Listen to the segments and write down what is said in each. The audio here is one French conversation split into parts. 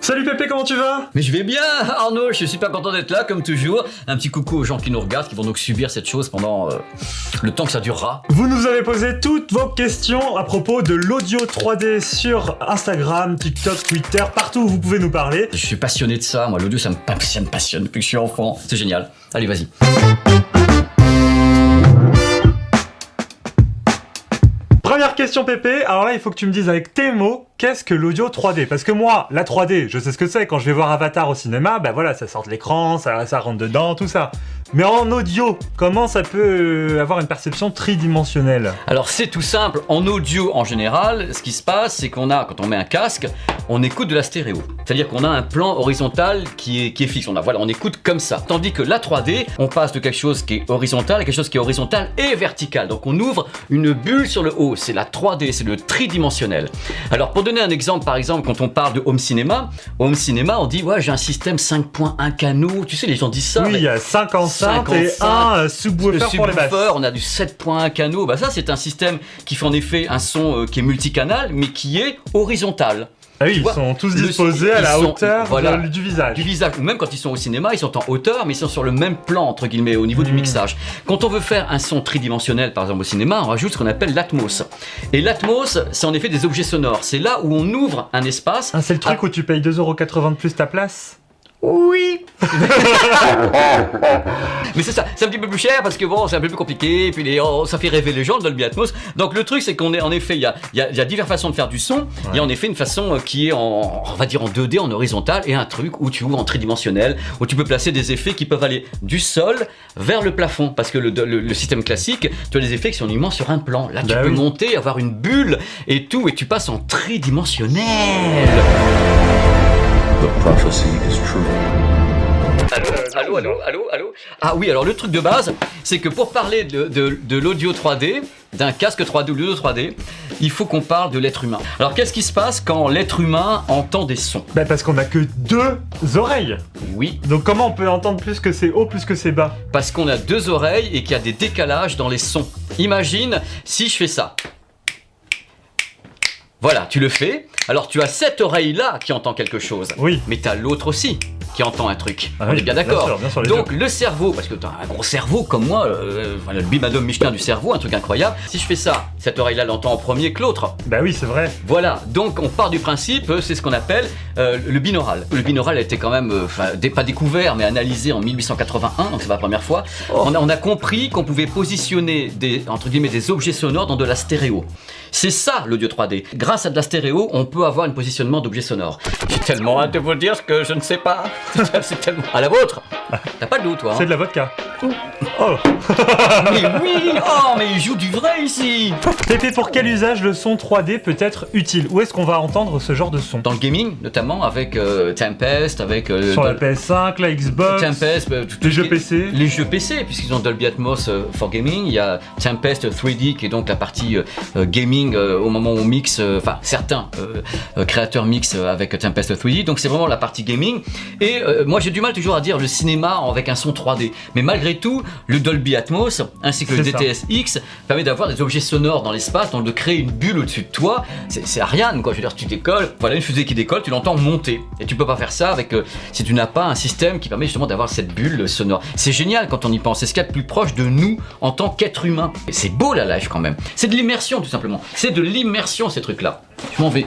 Salut Pépé, comment tu vas? Mais je vais bien Arnaud, je suis super content d'être là comme toujours. Un petit coucou aux gens qui nous regardent, qui vont donc subir cette chose pendant le temps que ça durera. Vous nous avez posé toutes vos questions à propos de l'audio 3D sur Instagram, TikTok, Twitter, partout où vous pouvez nous parler. Je suis passionné de ça, moi l'audio ça me passionne depuis que je suis enfant, c'est génial. Allez vas-y. Première question Pépé, alors là il faut que tu me dises avec tes mots, qu'est-ce que l'audio 3D? Parce que moi, la 3D, je sais ce que c'est, quand je vais voir Avatar au cinéma, bah voilà, ça sort de l'écran, ça rentre dedans, tout ça. Mais en audio, comment ça peut avoir une perception tridimensionnelle? Alors c'est tout simple, en audio en général, ce qui se passe c'est qu'on a, quand on met un casque, on écoute de la stéréo. C'est-à-dire qu'on a un plan horizontal qui est fixe, on écoute comme ça. Tandis que la 3D, on passe de quelque chose qui est horizontal à quelque chose qui est horizontal et vertical. Donc on ouvre une bulle sur le haut, c'est la 3D, c'est le tridimensionnel. Alors pour donner un exemple, par exemple, quand on parle de home cinéma, on dit ouais j'ai un système 5.1 canaux, tu sais les gens disent ça. Oui, il y a 5 enceintes et un subwoofer pour les basses. On a du 7.1 canaux, bah ça c'est un système qui fait en effet un son qui est multicanal mais qui est horizontal. Ah oui, ils sont tous disposés à la hauteur du visage. Du visage, ou même quand ils sont au cinéma, ils sont en hauteur, mais ils sont sur le même plan, entre guillemets, au niveau du mixage. Quand on veut faire un son tridimensionnel, par exemple au cinéma, on rajoute ce qu'on appelle l'Atmos. Et l'Atmos, c'est en effet des objets sonores. C'est là où on ouvre un espace. Ah, c'est le truc où tu payes 2,80€ de plus ta place? Oui. Mais c'est ça, c'est un petit peu plus cher parce que bon, c'est un peu plus compliqué, et puis ça fait rêver les gens, le Dolby Atmos. Donc le truc c'est qu'on est en effet, il y a diverses façons de faire du son. Il y a en effet une façon qui est on va dire en 2D, en horizontal, et un truc où tu ouvres en tridimensionnel, où tu peux placer des effets qui peuvent aller du sol vers le plafond. Parce que le système classique, tu as des effets qui sont uniquement sur un plan. Là tu peux monter, avoir une bulle et tout, et tu passes en tridimensionnel. The prophecy is true. Allô. Ah oui, alors le truc de base, c'est que pour parler de l'audio 3D, d'un casque 3D ou de l'audio 3D, il faut qu'on parle de l'être humain. Alors qu'est-ce qui se passe quand l'être humain entend des sons? Bah parce qu'on a que 2 oreilles. Oui. Donc comment on peut entendre plus que c'est haut, plus que c'est bas? Parce qu'on a 2 oreilles et qu'il y a des décalages dans les sons. Imagine si je fais ça. Voilà, tu le fais. Alors tu as cette oreille-là qui entend quelque chose. Oui. Mais tu as l'autre aussi qui entend un truc. Ah on oui, est bien d'accord. Bien sûr, donc le cerveau, parce que tu as un gros cerveau comme moi, le bimadome Michelin du cerveau, un truc incroyable. Si je fais ça, cette oreille-là l'entend en premier que l'autre. Bah oui, c'est vrai. Voilà, donc on part du principe, c'est ce qu'on appelle le binaural. Le binaural a été quand même, pas découvert, mais analysé en 1881, donc c'est pas la première fois. On a compris qu'on pouvait positionner entre guillemets, des objets sonores dans de la stéréo. C'est ça l'audio 3D. Grâce à de la stéréo, on peut avoir un positionnement d'objets sonores. J'ai tellement hâte de vous dire ce que je ne sais pas. C'est tellement... À la vôtre. T'as pas de doute, toi. C'est de la vodka. Oh. Mais oui. Oh, mais il joue du vrai ici. Pépé, pour quel usage le son 3D peut être utile? Où est-ce qu'on va entendre ce genre de son? Dans le gaming, notamment, avec Tempest, avec... Sur la PS5, la Xbox, Tempest, les jeux PC. Les jeux PC, puisqu'ils ont Dolby Atmos for Gaming. Il y a Tempest 3D, qui est donc la partie gaming au moment où on mixe, certains créateurs mixent avec Tempest 3D. Donc c'est vraiment la partie gaming. Et moi j'ai du mal toujours à dire le cinéma avec un son 3D. Mais malgré tout, le Dolby Atmos ainsi que le DTS-X permet d'avoir des objets sonores dans l'espace, donc de créer une bulle au-dessus de toi. C'est Ariane, quoi. Je veux dire, tu décolles, voilà une fusée qui décolle, tu l'entends monter. Et tu peux pas faire ça avec si tu n'as pas un système qui permet justement d'avoir cette bulle sonore. C'est génial quand on y pense. C'est ce qu'il y a de plus proche de nous en tant qu'être humain. Et c'est beau la live quand même. C'est de l'immersion tout simplement. C'est de l'immersion ces trucs-là. Je m'en vais.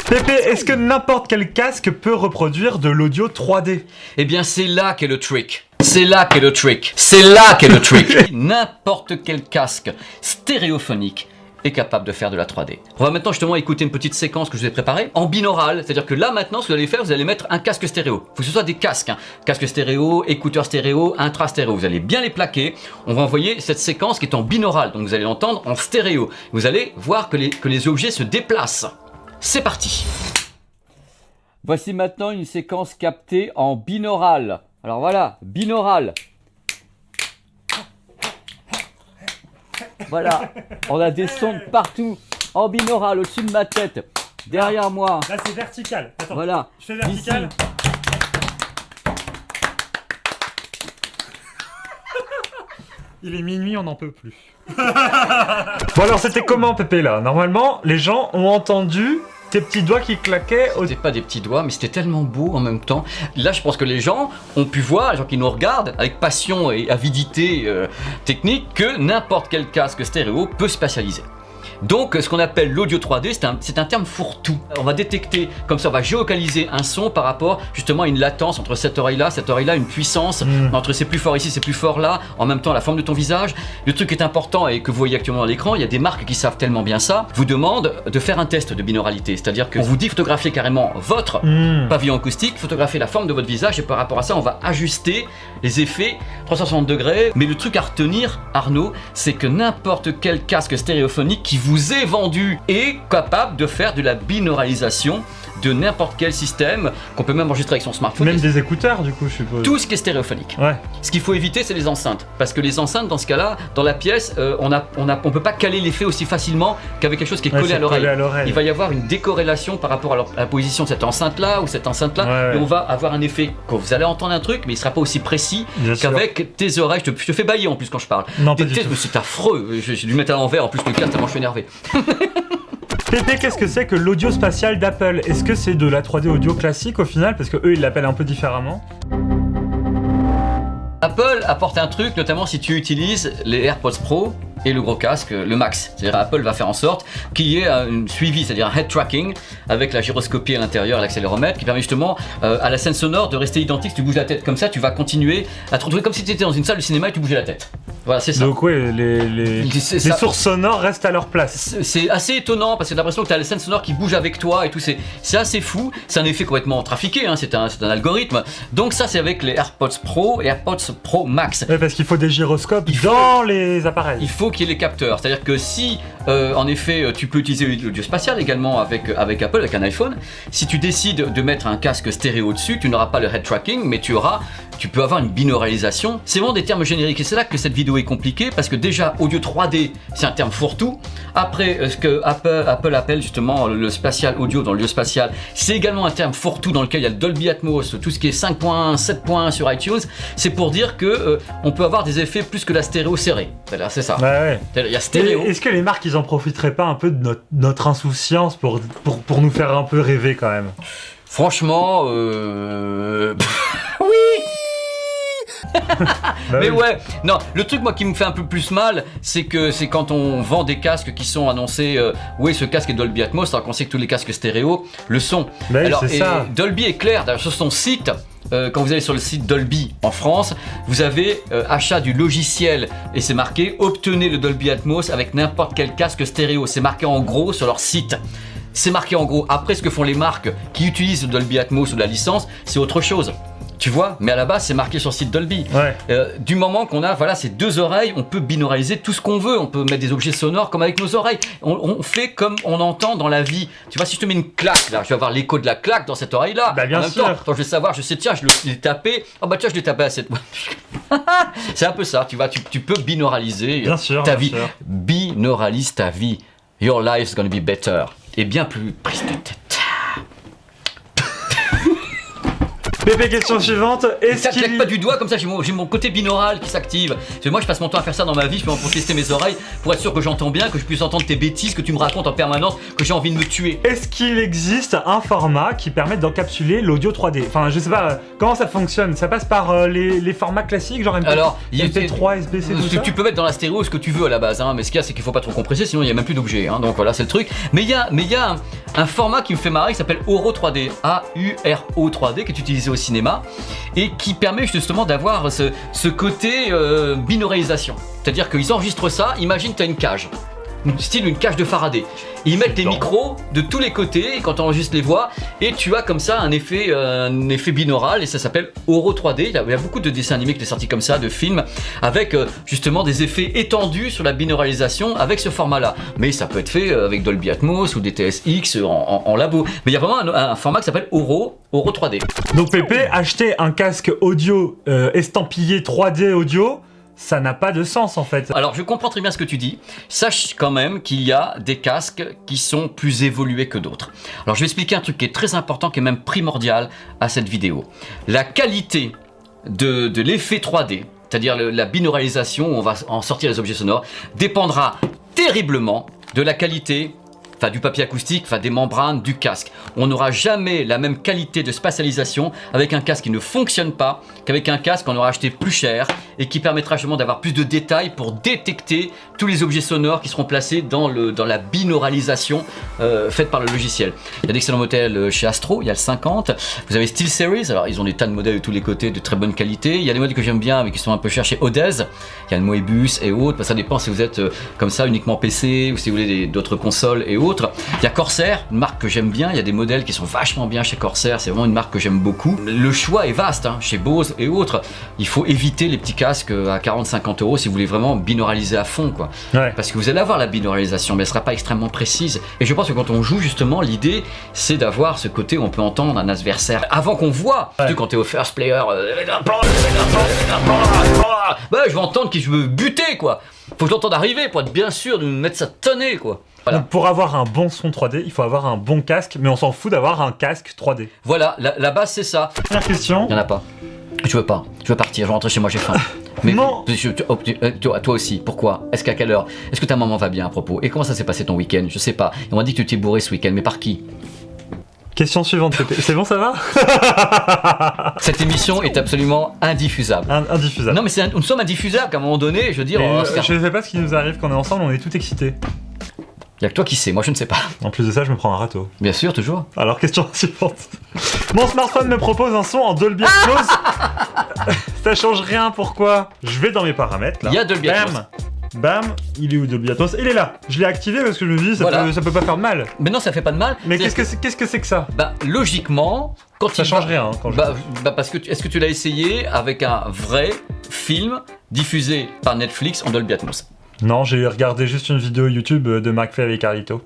Pépé, est-ce que n'importe quel casque peut reproduire de l'audio 3D? Eh bien, c'est là qu'est le trick. C'est là qu'est le trick. C'est là qu'est le trick. N'importe quel casque stéréophonique est capable de faire de la 3D. On va maintenant justement écouter une petite séquence que je vous ai préparée en binaural, c'est-à-dire que là maintenant ce que vous allez faire, vous allez mettre un casque stéréo. Il faut que ce soit des casques, casque stéréo, écouteurs stéréo, intra stéréo. Vous allez bien les plaquer. On va envoyer cette séquence qui est en binaural, donc vous allez l'entendre en stéréo. Vous allez voir que les objets se déplacent. C'est parti. Voici maintenant une séquence captée en binaural. Alors voilà, binaural. Voilà, on a des sons de partout, en binaural, au-dessus de ma tête, derrière moi. Là c'est vertical. Attends, voilà. Je fais vertical. Ici. Il est minuit, on n'en peut plus. Bon alors c'était comment Pépé là? Normalement, les gens ont entendu tes petits doigts qui claquaient au... C'était pas des petits doigts, mais c'était tellement beau en même temps. Là, je pense que les gens ont pu voir, les gens qui nous regardent, avec passion et avidité technique, que n'importe quel casque stéréo peut spatialiser. Donc, ce qu'on appelle l'audio 3D, c'est un terme fourre-tout. On va détecter, comme ça, on va géolocaliser un son par rapport justement à une latence entre cette oreille-là, une puissance, entre c'est plus fort ici, c'est plus fort là, en même temps la forme de ton visage. Le truc qui est important et que vous voyez actuellement à l'écran, il y a des marques qui savent tellement bien ça, vous demandent de faire un test de binauralité. C'est-à-dire qu'on vous dit photographier carrément votre pavillon acoustique, photographier la forme de votre visage et par rapport à ça, on va ajuster les effets 360 degrés. Mais le truc à retenir, Arnaud, c'est que n'importe quel casque stéréophonique qui vous est vendu est capable de faire de la binauralisation de n'importe quel système qu'on peut même enregistrer avec son smartphone. Même des écouteurs, du coup, je suppose. Tout ce qui est stéréophonique. Ouais. Ce qu'il faut éviter, c'est les enceintes. Parce que les enceintes, dans ce cas-là, dans la pièce, on peut pas caler l'effet aussi facilement qu'avec quelque chose qui est collé à l'oreille. Il va y avoir une décorrélation par rapport à la position de cette enceinte-là ou cette enceinte-là. Et on va avoir un effet que vous allez entendre un truc, mais il sera pas aussi précis qu'avec tes oreilles. Je te fais bailler en plus quand je parle. Non, pas du tout. C'est affreux. J'ai dû mettre à l'envers en plus le casque tellement je suis énervé. Pépé, qu'est-ce que c'est que l'audio spatial d'Apple? Est-ce que c'est de la 3D audio classique au final? Parce que eux, ils l'appellent un peu différemment. Apple apporte un truc, notamment si tu utilises les AirPods Pro et le gros casque, le Max. C'est-à-dire Apple va faire en sorte qu'il y ait un suivi, c'est-à-dire un head tracking avec la gyroscopie à l'intérieur, l'accéléromètre, qui permet justement à la scène sonore de rester identique. Si tu bouges la tête comme ça, tu vas continuer à te retrouver comme si tu étais dans une salle de cinéma et tu bougeais la tête. Voilà, c'est ça. Donc ouais, les sources sonores restent à leur place. C'est assez étonnant parce que t'as l'impression que t'as les scènes sonores qui bougent avec toi et tout. C'est assez fou. C'est un effet complètement trafiqué, hein. C'est un algorithme. Donc ça, c'est avec les AirPods Pro et AirPods Pro Max. Ouais, parce qu'il faut des gyroscopes dans les appareils. Il faut qu'il y ait les capteurs. C'est-à-dire que si, en effet, tu peux utiliser l'audio spatial également avec Apple, avec un iPhone, si tu décides de mettre un casque stéréo dessus, tu n'auras pas le head tracking, mais tu peux avoir une binauralisation. C'est vraiment des termes génériques et c'est là que cette vidéo est compliquée parce que déjà, audio 3D, c'est un terme fourre-tout. Après, ce que Apple appelle justement le spatial audio dans le lieu spatial, c'est également un terme fourre-tout dans lequel il y a le Dolby Atmos, tout ce qui est 5.1, 7.1 sur iTunes. C'est pour dire que on peut avoir des effets plus que la stéréo serrée. C'est ça. Ouais. Il y a stéréo. Est-ce que les marques, ils en profiteraient pas un peu de notre insouciance pour nous faire un peu rêver quand même? Franchement, oui. Mais ouais, non, le truc moi qui me fait un peu plus mal, c'est quand on vend des casques qui sont annoncés, oui, ce casque est Dolby Atmos, alors qu'on sait que tous les casques stéréo le sont. Alors, c'est ça. Dolby est clair, d'ailleurs sur son site, quand vous allez sur le site Dolby en France, vous avez achat du logiciel et c'est marqué obtenez le Dolby Atmos avec n'importe quel casque stéréo. C'est marqué en gros sur leur site. C'est marqué en gros. Après, ce que font les marques qui utilisent le Dolby Atmos ou la licence, c'est autre chose. Tu vois, mais à la base c'est marqué sur le site Dolby. Du moment qu'on a ces deux oreilles, on peut binauraliser tout ce qu'on veut. On peut mettre des objets sonores comme avec nos oreilles. On fait comme on entend dans la vie. Tu vois, si je te mets une claque là, je vais avoir l'écho de la claque dans cette oreille là. Bien en même sûr. temps, quand je vais savoir, je sais, tiens, je l'ai tapé. Oh bah tiens, je l'ai tapé à cette. C'est un peu ça. Tu vois, tu peux binauraliser ta vie. Binauralise ta vie. Your life is gonna be better. Et bien plus prise de tête. Pépé, question suivante. Ça claque pas du doigt comme ça, j'ai mon côté binaural qui s'active. Parce que moi je passe mon temps à faire ça dans ma vie, je peux pour tester mes oreilles, pour être sûr que j'entends bien, que je puisse entendre tes bêtises que tu me racontes en permanence, que j'ai envie de me tuer. Est-ce qu'il existe un format qui permet d'encapsuler l'audio 3D? Enfin, je sais pas, comment ça fonctionne? Ça passe par les formats classiques, genre MP3, SBC, tout ça? Tu peux mettre dans la stéréo ce que tu veux à la base, hein, mais ce qu'il y a c'est qu'il faut pas trop compresser, sinon il y a même plus d'objets, hein, donc voilà, c'est le truc. Mais il y a un format qui me fait marrer qui s'appelle Auro 3D, AURO 3D, qui est utilisé au cinéma et qui permet justement d'avoir ce côté binauralisation. C'est-à-dire qu'ils enregistrent ça, imagine tu as une cage, style une cage de Faraday. Ils mettent des micros de tous les côtés quand on enregistre les voix et tu as comme ça un effet binaural et ça s'appelle Auro 3D. Il y a beaucoup de dessins animés qui sont sortis comme ça, de films, avec justement des effets étendus sur la binauralisation avec ce format-là. Mais ça peut être fait avec Dolby Atmos ou des TSX en labo. Mais il y a vraiment un format qui s'appelle Auro 3D. Donc Pépé, acheter un casque audio estampillé 3D audio, ça n'a pas de sens en fait. Alors je comprends très bien ce que tu dis. Sache quand même qu'il y a des casques qui sont plus évolués que d'autres. Alors je vais expliquer un truc qui est très important, qui est même primordial à cette vidéo. La qualité de l'effet 3D, c'est-à-dire la binauralisation où on va en sortir les objets sonores, dépendra terriblement de la qualité enfin du papier acoustique, enfin des membranes, du casque. On n'aura jamais la même qualité de spatialisation avec un casque qui ne fonctionne pas qu'avec un casque qu'on aura acheté plus cher et qui permettra justement d'avoir plus de détails pour détecter tous les objets sonores qui seront placés dans la binauralisation faite par le logiciel. Il y a d'excellents modèles chez Astro, il y a le 50. Vous avez SteelSeries, alors ils ont des tas de modèles de tous les côtés de très bonne qualité. Il y a des modèles que j'aime bien mais qui sont un peu chers chez Odez. Il y a le Moebius et autres, ça dépend si vous êtes comme ça uniquement PC ou si vous voulez d'autres consoles et autres. Il y a Corsair, une marque que j'aime bien, il y a des modèles qui sont vachement bien chez Corsair, c'est vraiment une marque que j'aime beaucoup. Le choix est vaste chez Bose et autres. Il faut éviter les petits casques à 40-50 € si vous voulez vraiment binauraliser à fond quoi. Ouais. Parce que vous allez avoir la binauralisation mais elle sera pas extrêmement précise. Et je pense que quand on joue justement, l'idée c'est d'avoir ce côté où on peut entendre un adversaire avant qu'on voit. Ouais. Quand t'es au first player, je veux entendre qui je veux buter quoi. Faut que j'entende arriver pour être bien sûr de me mettre ça tonner quoi. Voilà. Donc pour avoir un bon son 3D, il faut avoir un bon casque, mais on s'en fout d'avoir un casque 3D. Voilà, la base c'est ça. Première question. Il y en a pas. Je veux pas. Je veux partir. Je veux rentrer chez moi. J'ai faim. Mais Non. toi aussi. Pourquoi? Est-ce qu'à quelle heure? Est-ce que ta maman va bien à propos? Et comment ça s'est passé ton week-end? Je sais pas. Et on m'a dit que tu t'es bourré ce week-end. Mais par qui? Question suivante, Pépé. C'est bon, ça va? Cette émission est absolument indiffusable. Indiffusable. Non mais nous sommes indiffusables qu'à un moment donné. Je veux dire. Et, je sais pas ce qui nous arrive quand on est ensemble, on est tout excités. Il y a que toi qui sais. Moi je ne sais pas. En plus de ça, je me prends un râteau. Bien sûr, toujours. Alors, question suivante. Mon smartphone me propose un son en Dolby Atmos. Ça change rien, pourquoi? Je vais dans mes paramètres là. Il y a Dolby Atmos. Bam. Bam, il est où Dolby Atmos? Il est là. Je l'ai activé parce que je me dis ça, Voilà. ça peut pas faire de mal. Mais non, ça fait pas de mal. Mais C'est- qu'est-ce que c'est que ça? Bah logiquement, quand Ça il change va- rien quand je. parce que est-ce que tu l'as essayé avec un vrai film diffusé par Netflix en Dolby Atmos? Non, j'ai regardé juste une vidéo YouTube de McFly avec Carlito.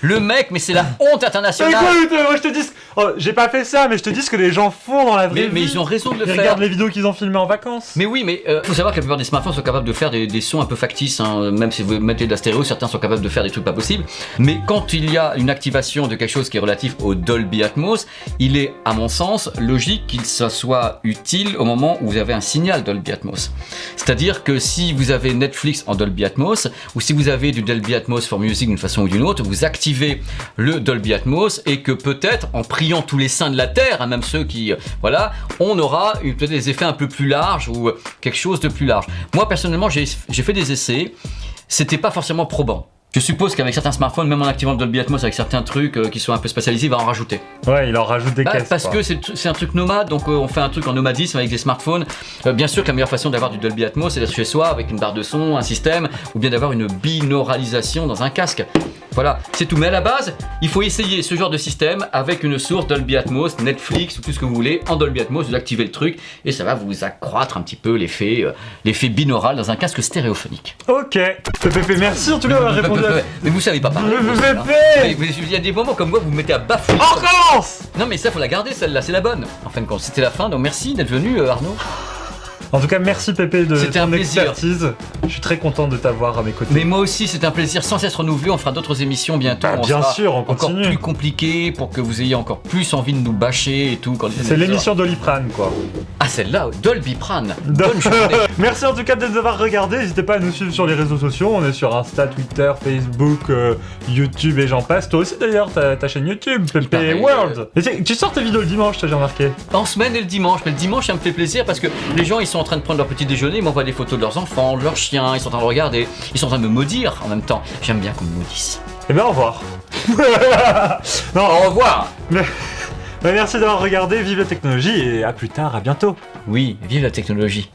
Le mec, mais c'est la honte Mais internationale. écoute, moi je te dis. Oh, j'ai pas fait ça, mais je te dis ce que les gens font dans la vraie Mais vie. ils ont raison de le Ils faire. regardent les vidéos qu'ils ont filmées en vacances. Mais oui, mais faut savoir que la plupart des smartphones sont capables de faire des sons un peu factices, même si vous mettez de la stéréo, certains sont capables de faire des trucs pas possibles. Mais quand il y a une activation de quelque chose qui est relatif au Dolby Atmos, il est, à mon sens, logique qu'il soit utile au moment où vous avez un signal Dolby Atmos. C'est-à-dire que si vous avez Netflix en Dolby Atmos, ou si vous avez du Dolby Atmos for Music d'une façon ou d'une autre, vous activez le Dolby Atmos et que peut-être, en priant tous les saints de la Terre, même ceux qui, voilà, on aura peut-être des effets un peu plus larges ou quelque chose de plus large. Moi, personnellement, j'ai fait des essais, c'était pas forcément probant. Je suppose qu'avec certains smartphones, même en activant le Dolby Atmos avec certains trucs qui sont un peu spatialisés, il va en rajouter. Ouais, il en rajoute des caisses. Parce quoi. que c'est un truc nomade, donc on fait un truc en nomadisme avec des smartphones. Bien sûr que la meilleure façon d'avoir du Dolby Atmos, c'est d'être chez soi avec une barre de son, un système, ou bien d'avoir une binauralisation dans un casque. Voilà, c'est tout. Mais à la base, il faut essayer ce genre de système avec une source Dolby Atmos, Netflix ou tout ce que vous voulez en Dolby Atmos. Vous activez le truc et ça va vous accroître un petit peu l'effet binaural dans un casque stéréophonique. Ok. Pépé, merci en tout cas d'avoir répondu à. Mais vous savez pas parler. Pépé Mais il y a des moments comme moi, vous vous mettez à bafouiller. On recommence. Non mais ça faut la garder celle-là, c'est la bonne. En fin de compte, c'était la fin, donc merci d'être venu Arnaud. En tout cas, merci Pépé de C'était un ton plaisir. expertise. Je suis très content de t'avoir à mes côtés. Mais moi aussi, c'est un plaisir sans cesse renouvelé. On fera d'autres émissions bientôt. Bah, On bien sera sûr, on encore continue. plus compliqué pour que vous ayez encore plus envie de nous bâcher et tout. C'est l'émission d'Oliprane, quoi. Ah, celle-là, Dolby Prane. Bonne journée. Merci en tout cas de nous avoir regardé. N'hésitez pas à nous suivre sur les réseaux sociaux. On est sur Insta, Twitter, Facebook, YouTube et j'en passe. Toi aussi d'ailleurs, ta chaîne YouTube, Pépé paraît, World. Et tu sors tes vidéos le dimanche, j'ai remarqué. En semaine et le dimanche. Mais le dimanche, ça me fait plaisir parce que les gens, ils sont en train de prendre leur petit déjeuner. Ils m'envoient des photos de leurs enfants, de leurs chiens. Ils sont en train de regarder. Ils sont en train de me maudire en même temps. J'aime bien qu'on me maudisse. Et bien au revoir. Non, Au revoir. merci d'avoir regardé. Vive la technologie et à plus tard, à bientôt. Oui, vive la technologie.